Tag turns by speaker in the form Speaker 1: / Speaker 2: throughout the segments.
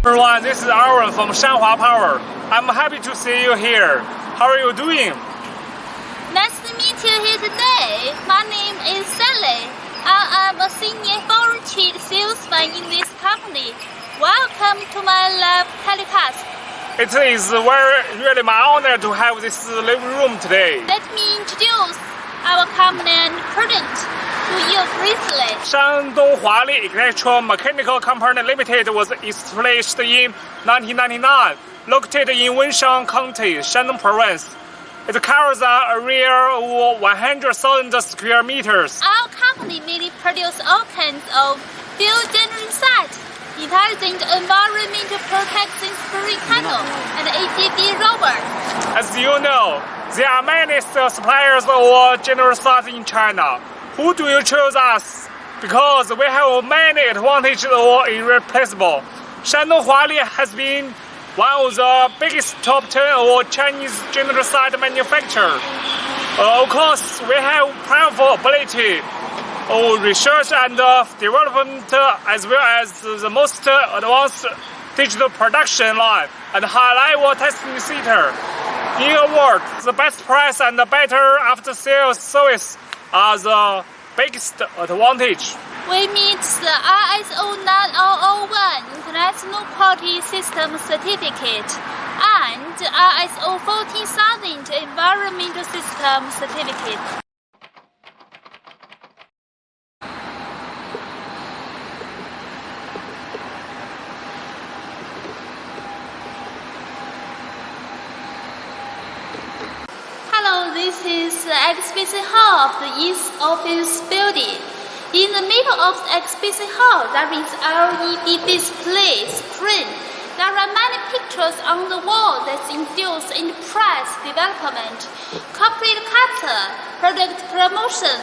Speaker 1: Everyone, this is Arvin from Shanghua Power. I'm happy to see you here. How are you doing?
Speaker 2: Nice to meet you here today. My name is Sally. I am a senior foreign trade salesman in this company. Welcome to my live telecast.
Speaker 1: It is really my honor to have this living room today.
Speaker 2: Let me introduce our company and product to you briefly.
Speaker 1: Shandong Huali Electromechanical Co Limited was established in 1999, located in Wenshang County, Shandong Province. It covers an area of 100,000 square meters.
Speaker 2: Our company mainly produces all kinds of fuel genset, intelligent environment protection spraying panel, and AGV rover.
Speaker 1: As you know, there are many suppliers of genset in China. Who do you choose us? Because we have many advantages or irreplaceable. Shandong Huali has been one of the biggest top 10 of Chinese genset manufacturers. Of course, we have powerful ability of research and development, as well as the most advanced digital production line and high-level testing center. In a word, the best price and the better after-sales service are the biggest advantage.
Speaker 2: We meet the ISO 9001 International Quality System Certificate and ISO 14000 Environmental System Certificate. Hello, this is the exhibition hall of the East Office building. In the middle of the exhibition hall, there is LED display screen. There are many pictures on the wall that infuse enterprise development, corporate culture, product promotion,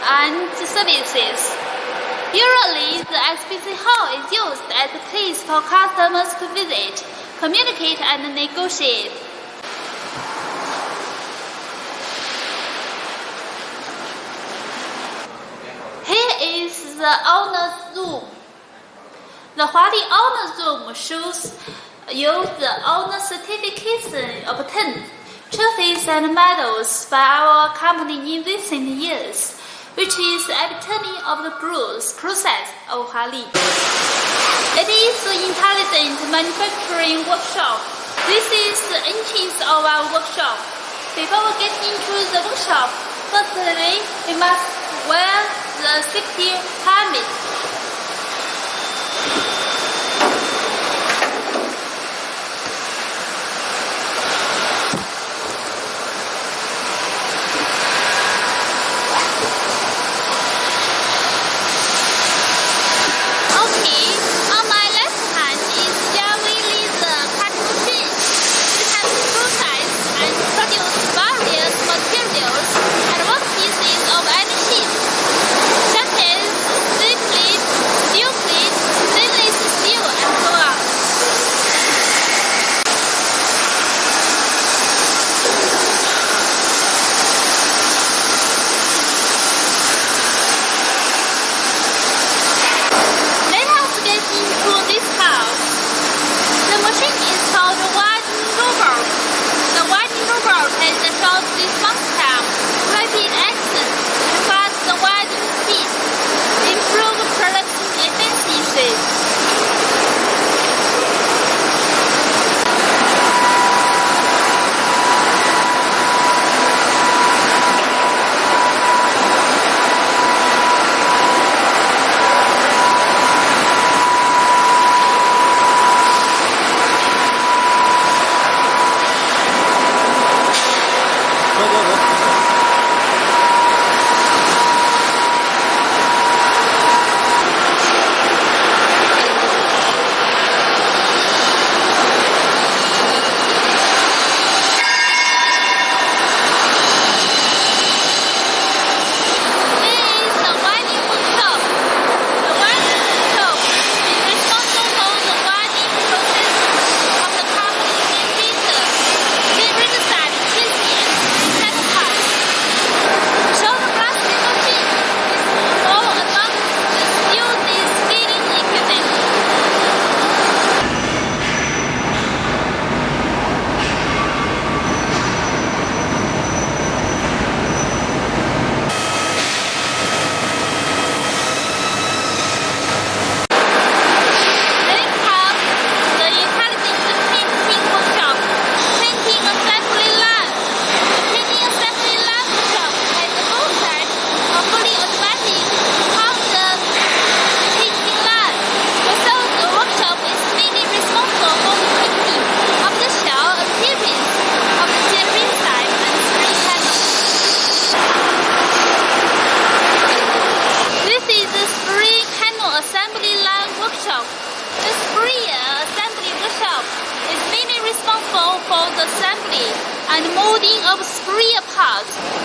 Speaker 2: and services. Usually, the exhibition hall is used as a place for customers to visit, communicate, and negotiate. Here is the owner's room. The Huali owner's room shows you the owner certification obtained, trophies and medals by our company in recent years, which is the epitome of the growth process of Huali. It is the intelligent manufacturing workshop. This is the entrance of our workshop. Before we get into the workshop, firstly, we must wear the safety helmet. Okay, on my left hand is Yawili the cutting machine. It has process and produce various materials and work pieces of any shape, such as 3D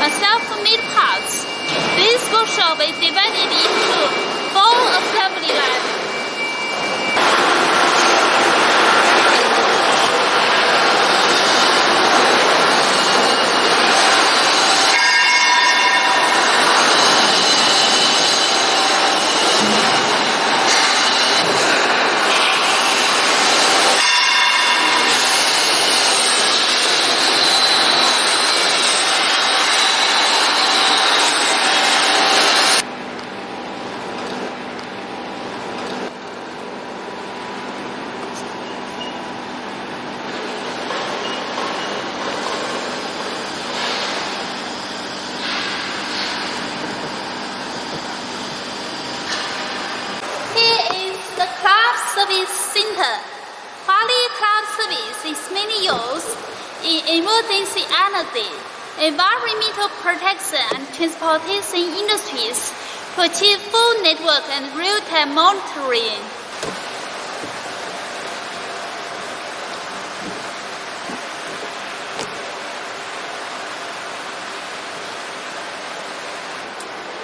Speaker 2: and self-made parts. This workshop is divided into 4 assembly lines. Service Center. Huali Cloud Service is mainly used in emergency energy, environmental protection and transportation industries to achieve full network and real-time monitoring.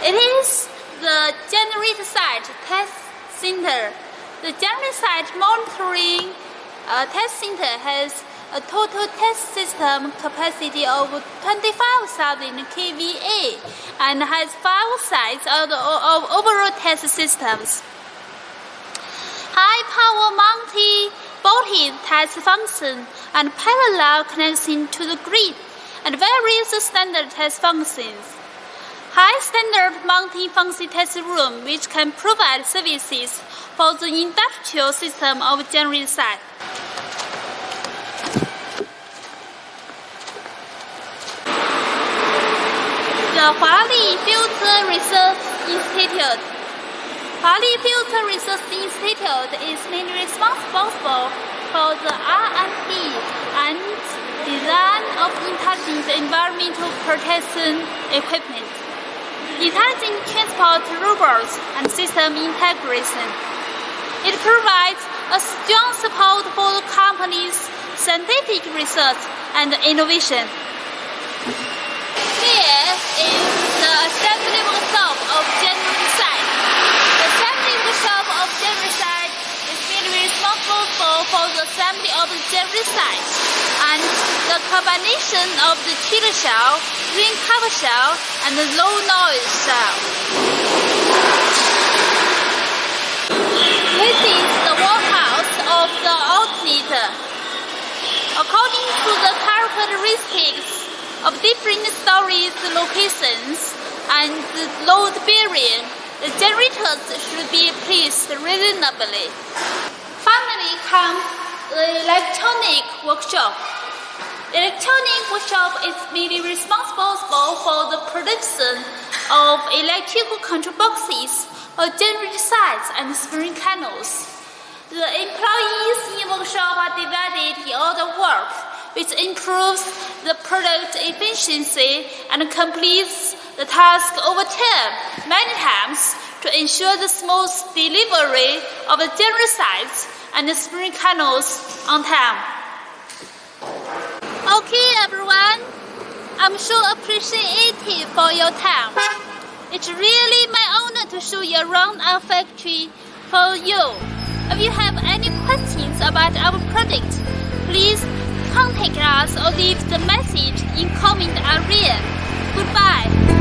Speaker 2: It is the generator site test center. The generator site monitoring test center has a total test system capacity of 25,000 kVA and has 5 sites of overall test systems. High power multi-voltage test function and parallel connection to the grid and various standard test functions. High standard multi-function test room which can provide services for the industrial system of generator site. The Huali Future Research Institute. Huali Future Research Institute is mainly responsible for the R&D and design of intelligent environmental protection equipment, intelligent transport robots, and system integration. It provides a strong support for the company's scientific research and innovation. Here is the assembly workshop of generator site. The assembly workshop of generator site is mainly responsible for the assembly of the generator site and the combination of the chiller shell, ring cover shell, and the low noise shell. This is the warehouse of the alternator. According to the characteristics of different storage locations and the load bearing, the generators should be placed reasonably. Finally comes the electronic workshop. The electronic workshop is mainly responsible for the production of electrical control boxes for generator sites and spring canals. The employees in the workshop are divided in order work, which improves the product efficiency and completes the task over time many times to ensure the smooth delivery of the generator sites and the spring canals on time. Okay, everyone, I'm so appreciative for your time. It's really my honor to show you around our factory for you. If you have any questions about our project, please contact us or leave the message in comment area. Goodbye.